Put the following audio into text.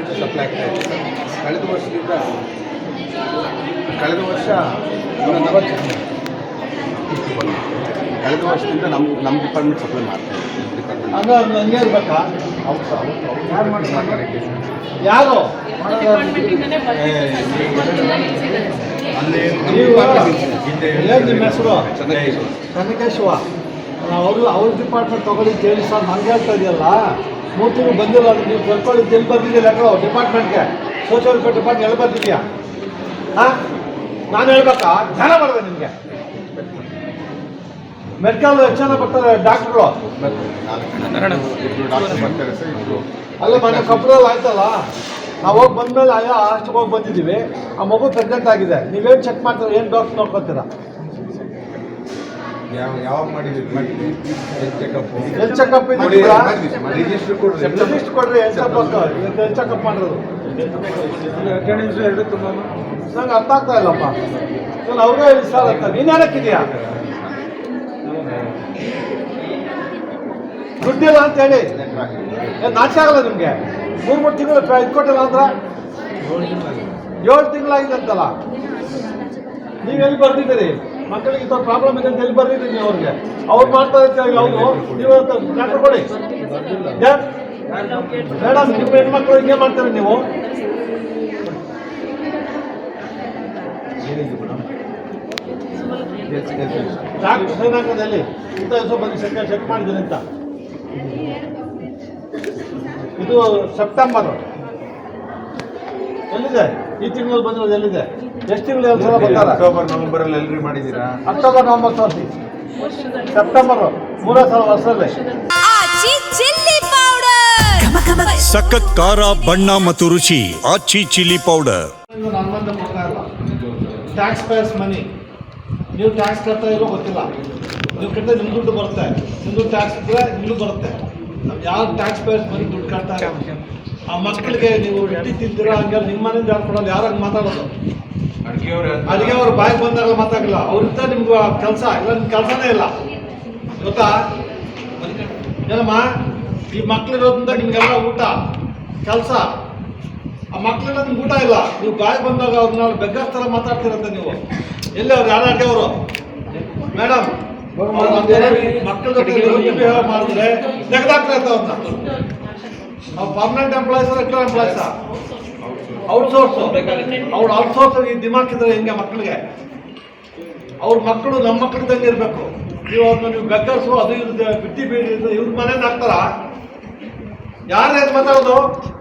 ಮುಂಚೆ ಸಪ್ಲೈ ಆಗ್ತಾ ಇದೆ ಸರ್. ಕಳೆದ ವರ್ಷ ಕಳೆದ ವರ್ಷದಿಂದ ನಮ್ಮ ಡಿಪಾರ್ಟ್ಮೆಂಟ್ ಸಪ್ಲೈ ಮಾಡ್ತಾ ಇದ್ದೀವಿ. ಡಿಪಾರ್ಟ್ಮೆಂಟ್ ಹಂಗೆ ಇರ್ಬೇಕಾ? ಯಾರು ಅಲ್ಲಿ ನಿಮ್ಮ ಹೆಸರು ಚೆನ್ನಕೇಶ್ವರ. ಚೆನ್ನಕೇಶವ. ಅವ್ರ ಡಿಪಾರ್ಟ್ಮೆಂಟ್ ತಗೊಳ್ಳಿ ಹೇಳಿ ಸರ್, ನಂಗೆ ಹೇಳ್ತಾ ಇದೆಯಲ್ಲ 3 ತಿಂಗಳು ಬಂದಿಲ್ಲ. ಅದು ನೀವು ಕರ್ಕೊಳ್ಳಿ ಎಲ್ಲಿ ಬರ್ತಿದ್ದಿಲ್ಲ ಡಿಪಾರ್ಟ್ಮೆಂಟ್ಗೆ, ಸೋಷಿಯಲ್ ವೆಲ್ಫೇರ್ ಡಿಪಾರ್ಟ್ಮೆಂಟ್ ಎಲ್ಲಿ ಬರ್ತಿದ್ಯಾ? ಹಾಂ, ನಾನು ಹೇಳ್ಬೇಕಾ? ಧ್ಯಾನ ಮಾಡಿದೆ ನಿಮಗೆ. ಮೆಡಿಕಲ್ ಎಷ್ಟು ಜನ ಬರ್ತಾರೆ ಡಾಕ್ಟ್ರು? ಡಾಕ್ಟರ್ ಬರ್ತಾರೆ ಸರ್. ಇಬ್ಬರು ಅಲ್ಲ, ಮನೆ ಕಪ್ಪದಲ್ಲಿ ಆಯ್ತಲ್ಲ, ನಾವು ಹೋಗಿ ಬಂದಮೇಲೆ ಅಷ್ಟಕ್ಕೆ ಹೋಗಿ ಬಂದಿದ್ದೀವಿ. ಆ ಮಗು ಪ್ರೆಗ್ನೆಂಟ್ ಆಗಿದೆ. ನೀವೇನು ಚೆಕ್ ಮಾಡ್ತೀರಾ? ಏನು ಡಾಕ್ಟರ್ ನೋಡ್ಕೊತೀರಾ? ಯಾವಾಗ ಮಾಡಿದ್ದೀವಿ? ಹೆಲ್ತ್ ಚೆಕಪ್ ಇದೆಯಾ? ರಿಜಿಸ್ಟರ್ ಕೊಡ್ರಿ. ಲಿಸ್ಟ್ ಕೊಡ್ರಿ. ಹೆಲ್ತ್ ಚೆಕಪ್ ಮಾಡಿರೋದು ನಂಗೆ ಅರ್ಥ ಆಗ್ತಾ ಇಲ್ಲಪ್ಪ. ನಾನು ಅವ್ರಿಗೆ ಹೇಳಿ ಸರ್ ಅಂತ. ನೀನು ಏನಕ್ಕಿದೆಯಾ? ದುಡ್ಡಿಲ್ಲ ಅಂತ ಹೇಳಿ ನಾಚೆ ಆಗಲ್ಲ ನಿಮಗೆ? 3 ತಿಂಗಳು ಇದು ಕೊಟ್ಟಿಲ್ಲ ಅಂದ್ರೆ 7 ತಿಂಗಳಾಗಿದೆ ಅಂತಲ್ಲ. ನೀವು ಎಲ್ಲಿ ಬರ್ತಿದ್ದೀರಿ? ಮಕ್ಕಳಿಗೆ ಇಂಥ ಪ್ರಾಬ್ಲಮ್ ಇದೆ ಅಂತ ಎಲ್ಲಿ ಬರ್ತಿದ್ದೀರಿ ನೀವು? ಅವ್ರಿಗೆ ಅವ್ರು ಮಾಡ್ತಾ ಇರ್ತೀವಿ. ಅವರು ನೀವು ಡಾಕ್ಟರ್ ಕೊಡಿ. ಮೇಡಮ್, ನಿಮ್ಮ ಹೆಣ್ಮಕ್ಳು ಹಿಂಗೆ ಮಾಡ್ತಾರೆ ನೀವು? ಡಾಕ್ಟರ್ ಸೈನ್ ಹಾಕೋದಲ್ಲಿ ಇಂಥ ಹೆಸರು ಬಂದು ಚೆಕ್ ಮಾಡಿದ್ದೀನಿ ಅಂತ. ಇದು ಸೆಪ್ಟೆಂಬರ್ ಎಲ್ಲಿದೆ? ಈ ತಿಂಗಳಲ್ಲಿ ಬಂದಿರೋದು ಎಲ್ಲಿದೆ? ಎಷ್ಟು ತಿಂಗಳು ಎರಡು ಸಲ ಬರ್ತಾರೆ? ಅಕ್ಟೋಬರ್ ನವೆಂಬರಲ್ಲಿ ಎಲ್ಲರೂ ಮಾಡಿದ್ದೀರಾ? ಅಕ್ಟೋಬರ್ ನವೆಂಬರ್ ತೋರಿಸಿ. ಸೆಪ್ಟೆಂಬರ್ 3 ಸಲ ವರ್ಷದಲ್ಲಿ. ಸಖತ್ ಖಾರ, ಬಣ್ಣ ಮತ್ತು ರುಚಿ. ಆಚಿ ಚಿಲ್ಲಿ ಪೌಡರ್. ನನ್ನಿಂದ ಕೊಡ್ತಾ ಇಲ್ಲ. ಟ್ಯಾಕ್ಸ್ ಪೇಯರ್ಸ್ ಮನಿ. ನೀವು ಟ್ಯಾಕ್ಸ್ ಕಟ್ತಾ ಇರೋ ಗೊತ್ತಿಲ್ಲ. ನೀವು ಕಟ್ಟಿದ್ರೆ ನಿಮ್ಮ ದುಡ್ಡು ಬರುತ್ತೆ. ನಿಮ್ಮ ದುಡ್ಡು ಟ್ಯಾಕ್ಸ್ ಇದ್ದರೆ ನಿಮಗೂ ಬರುತ್ತೆ. ಯಾರು ಟ್ಯಾಕ್ಸ್ ಪೇಯರ್ಸ್ ಮನಿ ದುಡ್ಡು ಕಟ್ತಾ ಇಲ್ಲ. ಆ ಮಕ್ಕಳಿಗೆ ನೀವು ರೊಟ್ಟಿ ತಿಂತೀರಾ ಹಂಗೆ ನಿಮ್ಮ ಮನೆಯಿಂದ ಯಾರು ಕೊಡೋದು? ಯಾರಾಗ ಮಾತಾಡೋದು? ಅಡುಗೆ ಅವ್ರು ಬಾಯಿಗೆ ಬಂದಾಗ ಮಾತಾಡಲ್ಲ. ಅವ್ರಿಂದ ನಿಮ್ಗೆ ಕೆಲಸ ಇಲ್ಲ. ನಿಮ್ಮ ಕೆಲಸನೇ ಇಲ್ಲ ಗೊತ್ತಾ? ಏನಮ್ಮ, ಈ ಮಕ್ಳಿರೋದ್ರಿಂದ ನಿಮ್ಗೆಲ್ಲ ಊಟ ಕೆಲಸ. ಆ ಮಕ್ಳಿಂದ ನಿಮ್ಗೆ ಊಟ ಇಲ್ಲ. ನೀವು ಬಾಯಿಗೆ ಬಂದಾಗ ಅವ್ರನ್ನ ಬೆಗ್ಗರ್ ಥರ ಮಾತಾಡ್ತೀರಂತ ನೀವು. ಎಲ್ಲಿ ಅವ್ರು ಯಾರು ಅವರು? ಮೇಡಮ್, ಮಕ್ಕಳ ಜೊತೆ ಬಿಹೇವ್ ಮಾಡಿದ್ರೆ ತೆಗೆದಾಕ್ತಾರೆ ಅವ್ರನ್ನ. ಅವ್ರು ಪರ್ಮನೆಂಟ್ ಎಂಪ್ಲಾಯೀಸ್ ರೆಗ್ಯುಲರ್ ಎಂಪ್ಲಾಯೀಸಾ? ಔಟ್ಸೋರ್ಸು. ಅವ್ರು ಔಟ್ಸೋರ್ಸ್ ಈ ದಿಮಾಕಿದ್ರೆ ಹೆಂಗೆ ಮಕ್ಕಳಿಗೆ? ಅವ್ರ ಮಕ್ಕಳು ನಮ್ಮ ಮಕ್ಕಳಿದ್ದಂಗೆ ಇರಬೇಕು. ನೀವು ಅವ್ರನ್ನ ನೀವು ಬೆಕ್ಕರ್ಸು ಅದು ಇವ್ರದ್ದು ಬಿಟ್ಟಿ ಬೀಡಿ ಇವ್ರ ಮನೇಲಿ ಹಾಕ್ತಾರ? ಯಾರು ಮಾತಾಡೋದು?